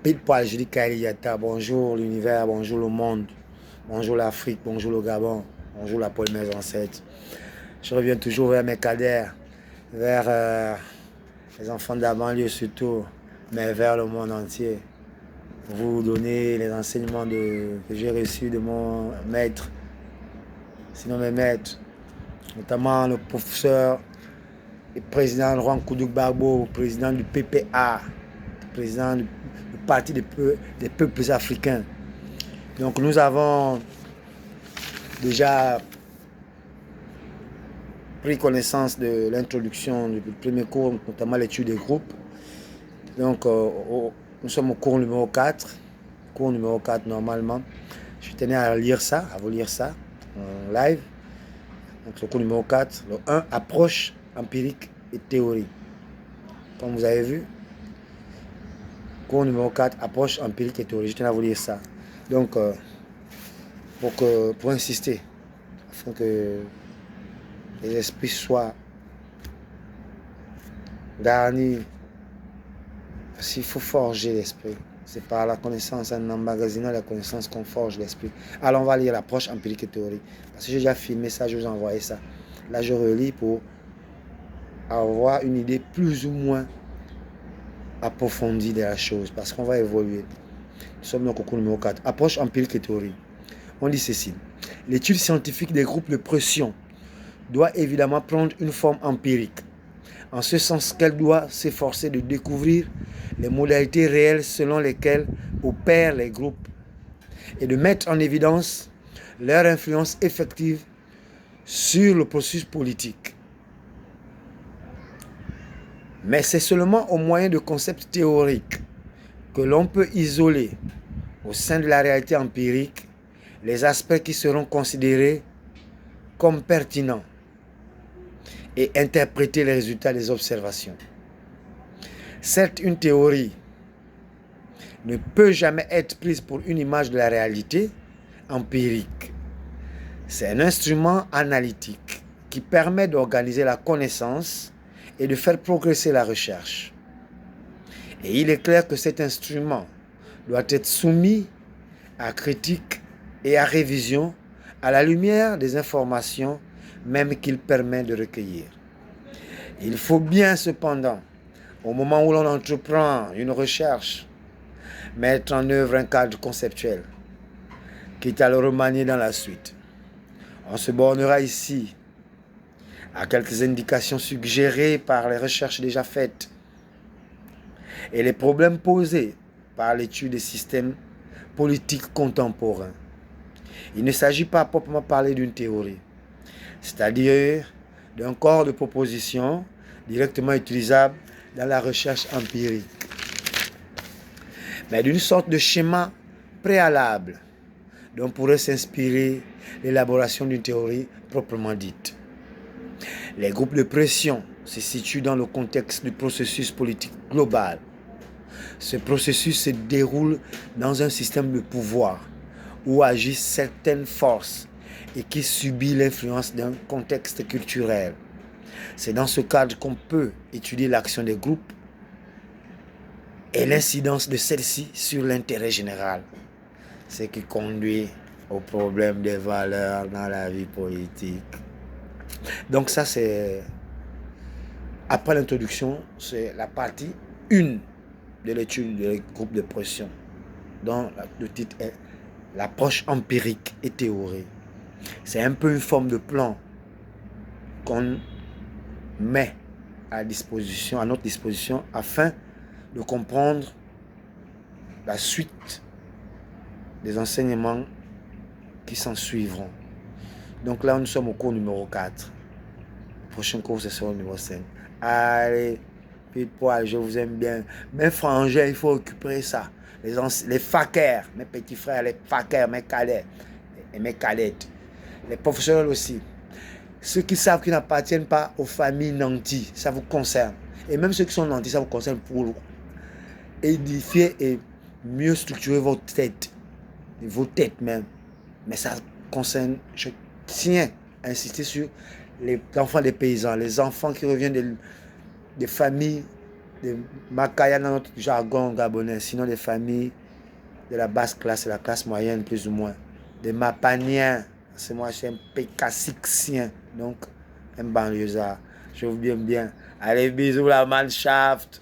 pile poil, je dis Kaili Yata, bonjour l'univers, bonjour le monde, bonjour l'Afrique, bonjour le Gabon, bonjour la Pôle mes ancêtres. Je reviens toujours vers mes cadères, vers les enfants de la banlieue surtout, mais vers le monde entier. Pour vous donner les enseignements que j'ai reçus de mon maître, sinon mes maîtres, notamment le professeur et président Laurent Koudou Gbagbo, président du PPA, président du Parti des peuples africains. Donc nous avons déjà pris connaissance de l'introduction du premier cours, notamment l'étude des groupes. Donc nous sommes au cours numéro 4. Cours numéro 4 normalement. Je tenais à lire ça, à vous lire ça en live. Donc le cours numéro 4, le 1, approche empirique et théorie. Comme vous avez vu, cours numéro 4, approche empirique et théorie. Je tenais à vous lire ça. Donc, pour insister, afin que les esprits soient garnis. Parce qu'il faut forger l'esprit. C'est par la connaissance, en emmagasinant la connaissance qu'on forge l'esprit. Alors on va lire l'approche empirique et théorie. Parce que j'ai déjà filmé ça, je vous ai envoyé ça. Là je relis pour avoir une idée plus ou moins approfondie de la chose. Parce qu'on va évoluer. Nous sommes donc au cours numéro 4. Approche empirique et théorie. On dit ceci. L'étude scientifique des groupes de pression doit évidemment prendre une forme empirique. En ce sens qu'elle doit s'efforcer de découvrir les modalités réelles selon lesquelles opèrent les groupes et de mettre en évidence leur influence effective sur le processus politique. Mais c'est seulement au moyen de concepts théoriques que l'on peut isoler au sein de la réalité empirique les aspects qui seront considérés comme pertinents et interpréter les résultats des observations. Certes, une théorie ne peut jamais être prise pour une image de la réalité empirique. C'est un instrument analytique qui permet d'organiser la connaissance et de faire progresser la recherche. Et il est clair que cet instrument doit être soumis à critique et à révision à la lumière des informations même qu'il permet de recueillir. Il faut bien cependant, au moment où l'on entreprend une recherche, mettre en œuvre un cadre conceptuel, quitte à le remanier dans la suite. On se bornera ici à quelques indications suggérées par les recherches déjà faites et les problèmes posés par l'étude des systèmes politiques contemporains. Il ne s'agit pas à proprement parler d'une théorie, c'est-à-dire d'un corps de propositions directement utilisable dans la recherche empirique, mais d'une sorte de schéma préalable dont pourrait s'inspirer l'élaboration d'une théorie proprement dite. Les groupes de pression se situent dans le contexte du processus politique global. Ce processus se déroule dans un système de pouvoir où agissent certaines forces et qui subit l'influence d'un contexte culturel. C'est dans ce cadre qu'on peut étudier l'action des groupes et l'incidence de celle-ci sur l'intérêt général, ce qui conduit au problème des valeurs dans la vie politique. Donc ça c'est, après l'introduction, c'est la partie 1 de l'étude des groupes de pression, dont le titre est l'approche empirique et théorique. C'est un peu une forme de plan qu'on met à notre disposition afin de comprendre la suite des enseignements qui s'en suivront. Donc là, nous sommes au cours numéro 4. Le prochain cours, c'est sur le numéro 5. Allez, pile poil, je vous aime bien. Mes frangins, il faut récupérer ça. Les fakers, mes petits frères, les fakers, mes cadets et mes cadettes. Les professionnels aussi. Ceux qui savent qu'ils n'appartiennent pas aux familles nantis, ça vous concerne. Et même ceux qui sont nantis, ça vous concerne pour édifier et mieux structurer votre tête. Et vos têtes même. Mais ça concerne, je tiens à insister sur les enfants des paysans, les enfants qui reviennent des familles des Makaya dans notre jargon gabonais, sinon des familles de la basse classe, la classe moyenne plus ou moins. Des Mapaniens, c'est moi, je suis un Pécassixien, donc un banlieusard. Je vous bien bien. Allez, bisous la Mannschaft.